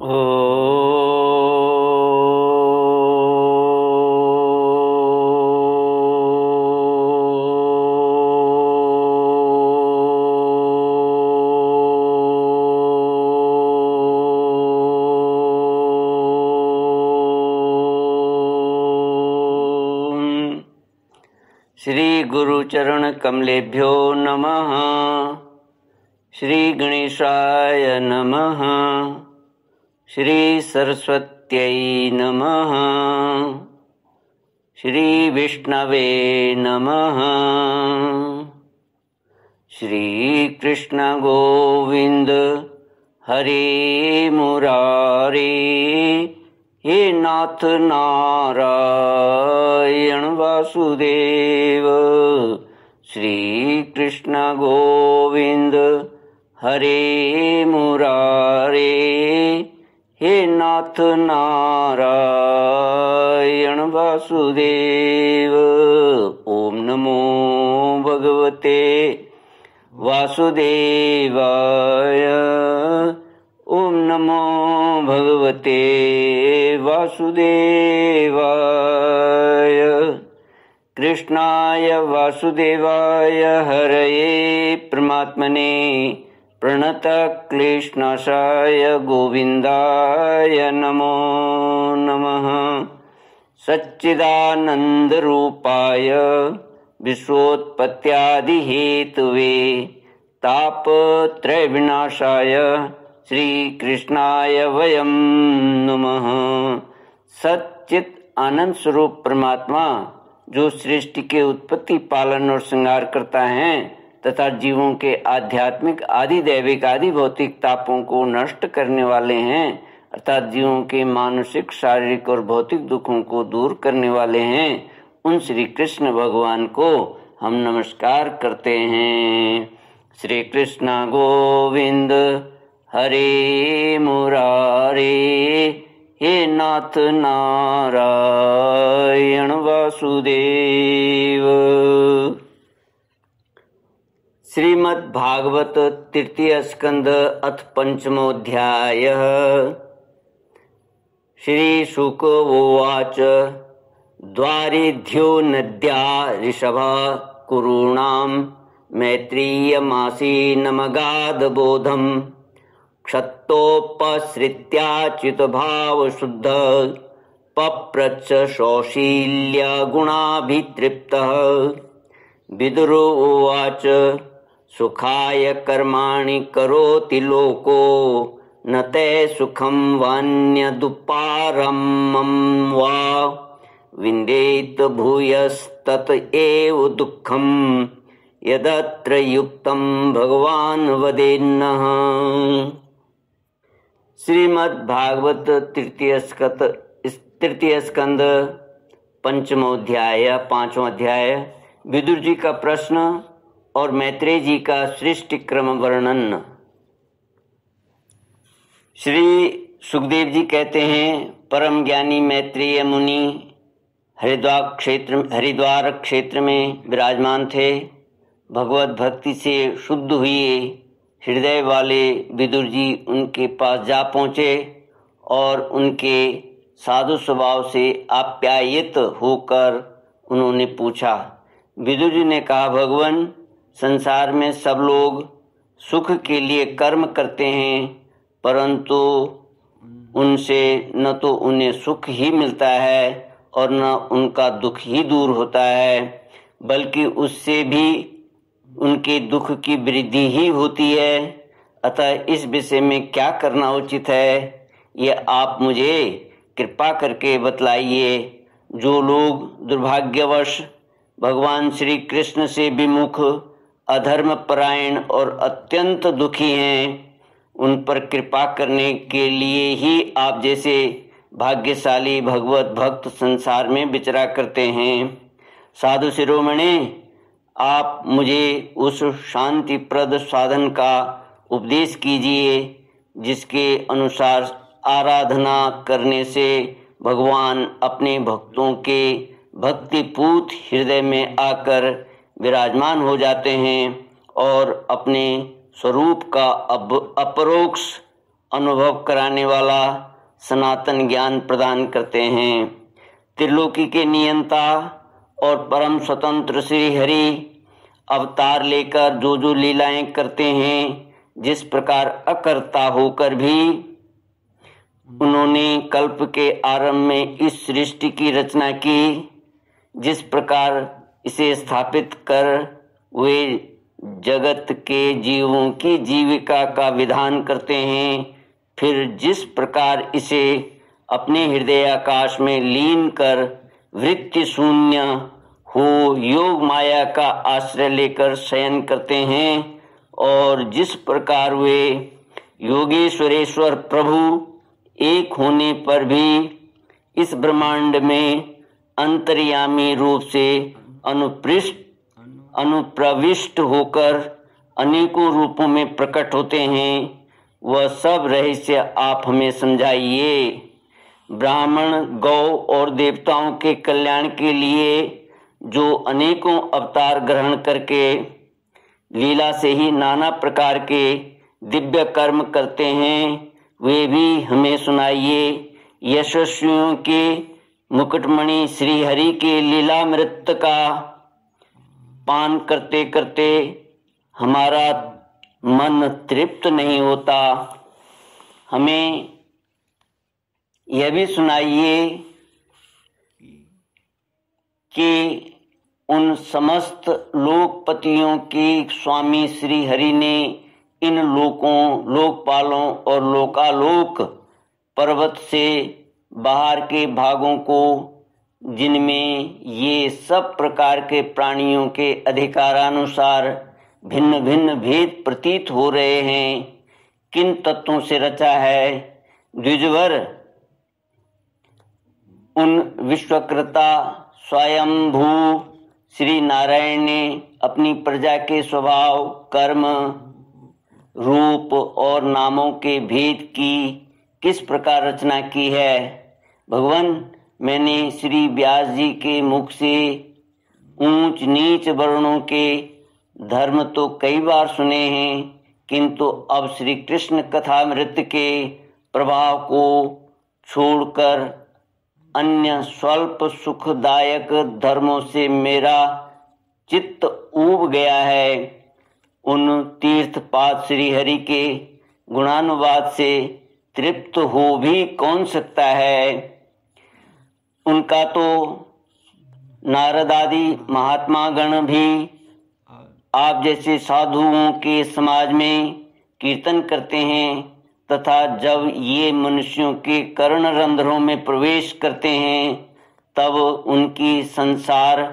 श्री गुरुचरण कमलेभ्यो नमः। श्री गणेशाय नमः। श्री सरस्वत्यै नमः। श्री विष्णवे नमः। श्री कृष्ण गोविंद हरे मुरारे, हे नाथ नारायण वासुदेव। श्री कृष्ण गोविंद हरे मुरारे, हे नाथ नारायण वासुदेव। ओम नमो भगवते वासुदेवाय। ओम नमो भगवते वासुदेवाय। कृष्णाय वासुदेवाय हरये परमात्मने प्रणतक्लेशनाशाय गोविन्दाय नमो नमः। सच्चिदानन्दरूपाय विश्वोत्पत्त्यादिहेतवे तापत्रयविनाशाय श्रीकृष्णाय वयं नमः। सच्चित आनंद स्वरूप परमात्मा जो सृष्टि के उत्पत्ति, पालन और श्रृंगार करता है तथा जीवों के आध्यात्मिक, आदि दैविक, आदि भौतिक तापों को नष्ट करने वाले हैं, अर्थात जीवों के मानसिक, शारीरिक और भौतिक दुखों को दूर करने वाले हैं, उन श्री कृष्ण भगवान को हम नमस्कार करते हैं। श्री कृष्ण गोविंद हरे मुरारे, हे नाथ नारायण वासुदेव। श्रीमद् भागवत तृतीय स्कंद अथ पंचमोऽध्याय। श्री शुक उवाच द्वारिध्यो नद्या ऋषभा कुरूणां मैत्रीयमासीनमगाधबोधम् क्षत्तोपसृत्याच्युतभावशुद्ध पप्रच्छ सौशील्यगुणाभितृप्तः। विदुरोवाच सुखाय कर्माणि करोति लोको न ते सुखं वान्यदुपारमं वा विन्देत भूयस्तत एव दुःखं यदत्र युक्तं भगवान् वदेन्नः। श्रीमद् भागवत तृतीय स्कंद पंचमोऽध्याय, पांचवा अध्याय। विदुर जी का प्रश्न और मैत्रेय जी का सृष्टि क्रम वर्णन। श्री सुखदेव जी कहते हैं, परम ज्ञानी मैत्रेय मुनि हरिद्वार क्षेत्र में विराजमान थे। भगवत भक्ति से शुद्ध हुए हृदय वाले विदुर जी उनके पास जा पहुँचे और उनके साधु स्वभाव से आप्यायित होकर उन्होंने पूछा। विदुर जी ने कहा, भगवान, संसार में सब लोग सुख के लिए कर्म करते हैं, परंतु उनसे न तो उन्हें सुख ही मिलता है और न उनका दुख ही दूर होता है, बल्कि उससे भी उनके दुख की वृद्धि ही होती है। अतः इस विषय में क्या करना उचित है, ये आप मुझे कृपा करके बतलाइए। जो लोग दुर्भाग्यवश भगवान श्री कृष्ण से विमुख, अधर्म परायण और अत्यंत दुखी हैं, उन पर कृपा करने के लिए ही आप जैसे भाग्यशाली भगवत भक्त संसार में विचरा करते हैं। साधु शिरोमणि, आप मुझे उस शांतिप्रद साधन का उपदेश कीजिए जिसके अनुसार आराधना करने से भगवान अपने भक्तों के भक्तिपूत हृदय में आकर विराजमान हो जाते हैं और अपने स्वरूप का अपरोक्ष अनुभव कराने वाला सनातन ज्ञान प्रदान करते हैं। त्रिलोकी के नियंता और परम स्वतंत्र श्री हरि अवतार लेकर जो जो लीलाएं करते हैं, जिस प्रकार अकर्ता होकर भी उन्होंने कल्प के आरंभ में इस सृष्टि की रचना की, जिस प्रकार इसे स्थापित कर वे जगत के जीवों की जीविका का विधान करते हैं, फिर जिस प्रकार इसे अपने हृदय आकाश में लीन कर वृत्ति शून्य हो योग माया का आश्रय लेकर शयन करते हैं, और जिस प्रकार वे योगेश्वरेश्वर प्रभु एक होने पर भी इस ब्रह्मांड में अंतर्यामी रूप से अनुप्रविष्ट होकर अनेकों रूपों में प्रकट होते हैं, वह सब रहस्य आप हमें समझाइए। ब्राह्मण, गौ और देवताओं के कल्याण के लिए जो अनेकों अवतार ग्रहण करके लीला से ही नाना प्रकार के दिव्य कर्म करते हैं, वे भी हमें सुनाइए। यशस्वियों के मुकुटमणि श्री हरि के लीलामृत का पान करते करते हमारा मन तृप्त नहीं होता। हमें यह भी सुनाइए कि उन समस्त लोकपतियों के स्वामी श्री हरि ने इन लोकों, लोकपालों और लोकालोक पर्वत से बाहर के भागों को, जिनमें ये सब प्रकार के प्राणियों के अधिकारानुसार भिन्न भिन्न भेद प्रतीत हो रहे हैं, किन तत्वों से रचा है। द्विजवर, उन विश्वकर्ता स्वयंभू श्री नारायण ने अपनी प्रजा के स्वभाव, कर्म, रूप और नामों के भेद की किस प्रकार रचना की है। भगवान, मैंने श्री व्यास जी के मुख से ऊंच नीच वर्णों के धर्म तो कई बार सुने हैं, किंतु अब श्री कृष्ण कथामृत के प्रभाव को छोड़कर अन्य स्वल्प सुखदायक धर्मों से मेरा चित्त ऊब गया है। उन तीर्थपाद श्री हरि के गुणानुवाद से तृप्त हो भी कौन सकता है। उनका तो नारद आदि महात्मा गण भी आप जैसे साधुओं के समाज में कीर्तन करते हैं, तथा जब ये मनुष्यों के कर्ण रंध्रों में प्रवेश करते हैं, तब उनकी संसार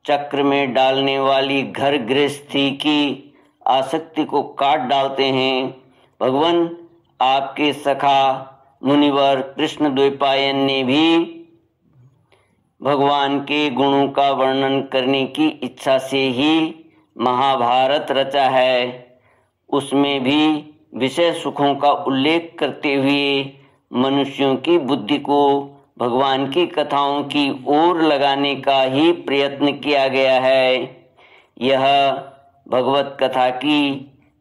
चक्र में डालने वाली घर गृहस्थी की आसक्ति को काट डालते हैं। भगवान, आपके सखा मुनिवर कृष्ण द्वैपायन ने भी भगवान के गुणों का वर्णन करने की इच्छा से ही महाभारत रचा है। उसमें भी विषय सुखों का उल्लेख करते हुए मनुष्यों की बुद्धि को भगवान की कथाओं की ओर लगाने का ही प्रयत्न किया गया है। यह भगवत कथा की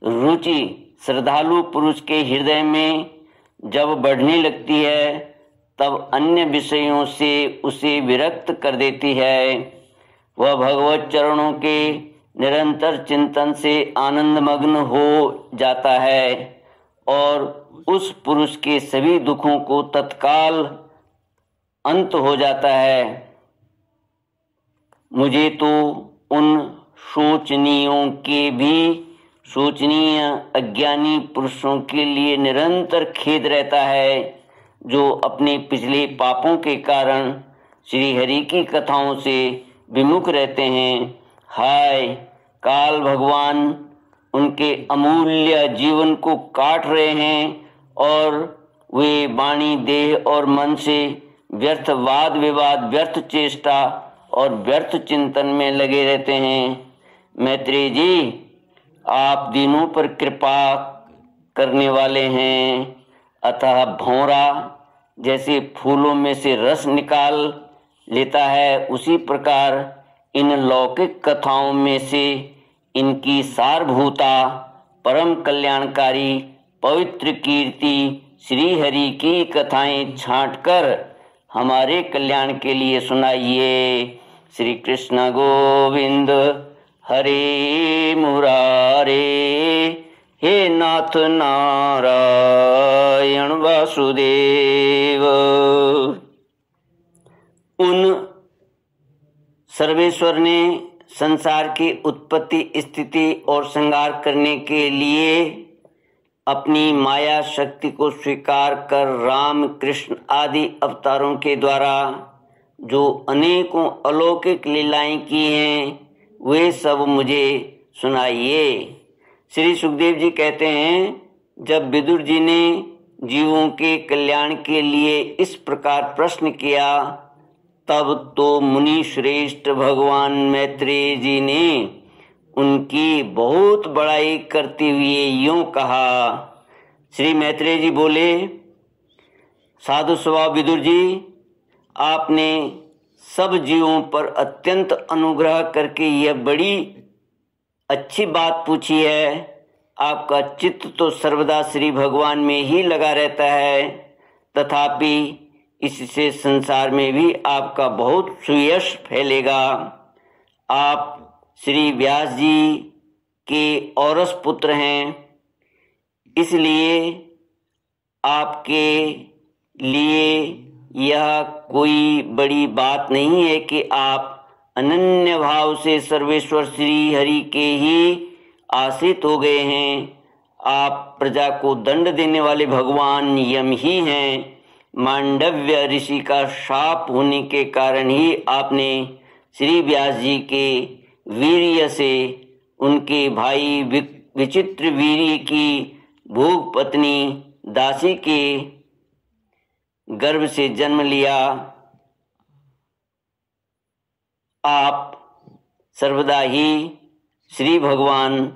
रुचि श्रद्धालु पुरुष के हृदय में जब बढ़ने लगती है, तब अन्य विषयों से उसे विरक्त कर देती है। वह भगवत चरणों के निरंतर चिंतन से आनंदमग्न हो जाता है और उस पुरुष के सभी दुखों को तत्काल अंत हो जाता है। मुझे तो उन शोचनीयों के भी शोचनीय अज्ञानी पुरुषों के लिए निरंतर खेद रहता है, जो अपने पिछले पापों के कारण श्री हरि की कथाओं से विमुख रहते हैं। हाय, काल भगवान उनके अमूल्य जीवन को काट रहे हैं और वे वाणी, देह और मन से व्यर्थ वाद विवाद, व्यर्थ चेष्टा और व्यर्थ चिंतन में लगे रहते हैं। मैत्रेय जी, आप दीनों पर कृपा करने वाले हैं, अतः भौरा जैसे फूलों में से रस निकाल लेता है, उसी प्रकार इन लौकिक कथाओं में से इनकी सारभूता परम कल्याणकारी पवित्र कीर्ति श्री हरि की कथाएं छांटकर हमारे कल्याण के लिए सुनाइए। श्री कृष्ण गोविंद हरे मुरारे, हे नाथ नारायण वासुदेव। उन सर्वेश्वर ने संसार की उत्पत्ति, स्थिति और संहार करने के लिए अपनी माया शक्ति को स्वीकार कर राम, कृष्ण आदि अवतारों के द्वारा जो अनेकों अलौकिक लीलाएं की हैं, वे सब मुझे सुनाइए। श्री सुखदेव जी कहते हैं, जब विदुर जी ने जीवों के कल्याण के लिए इस प्रकार प्रश्न किया, तब तो मुनि श्रेष्ठ भगवान मैत्रेय जी ने उनकी बहुत बड़ाई करते हुए यूं कहा। श्री मैत्रेय जी बोले, साधु स्वभाव विदुर जी, आपने सब जीवों पर अत्यंत अनुग्रह करके यह बड़ी अच्छी बात पूछी है। आपका चित्त तो सर्वदा श्री भगवान में ही लगा रहता है, तथापि इससे संसार में भी आपका बहुत सुयश फैलेगा। आप श्री व्यास जी के औरस पुत्र हैं, इसलिए आपके लिए यह कोई बड़ी बात नहीं है कि आप अनन्य भाव से सर्वेश्वर श्री हरि के ही आश्रित हो गए हैं। आप प्रजा को दंड देने वाले भगवान यम ही हैं। मांडव्य ऋषि का शाप होने के कारण ही आपने श्री व्यास जी के वीर्य से उनके भाई विचित्र वीर्य की भोग पत्नी दासी के गर्भ से जन्म लिया। आप सर्वदा ही श्री भगवान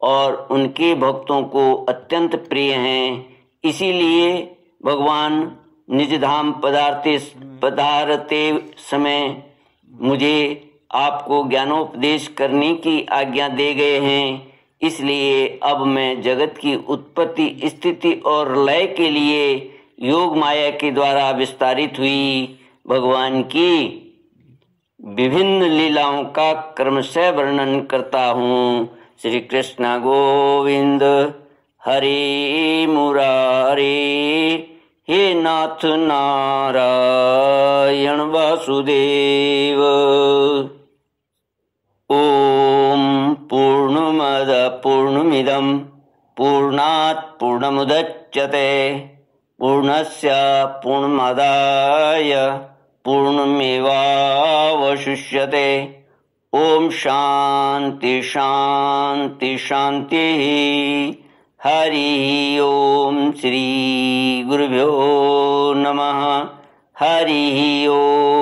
और उनके भक्तों को अत्यंत प्रिय हैं। इसीलिए भगवान निज धाम पधारते समय मुझे आपको ज्ञानोपदेश करने की आज्ञा दे गए हैं। इसलिए अब मैं जगत की उत्पत्ति, स्थिति और लय के लिए योग माया के द्वारा विस्तारित हुई भगवान की विभिन्न लीलाओं का क्रमशः वर्णन करता हूँ। श्री कृष्ण गोविंद हरे मुरारे, हे नाथ नारायण वासुदेव। ओम पूर्णमद पूर्णमिदं पूर्णात् पूर्णमुदच्यते पूर्णस्य पूर्णमादाय पूर्णमेवावशिष्यते। ओम शांति शांति शांति। हरि ओम। श्री गुरुभ्यो नमः। हरि ओम।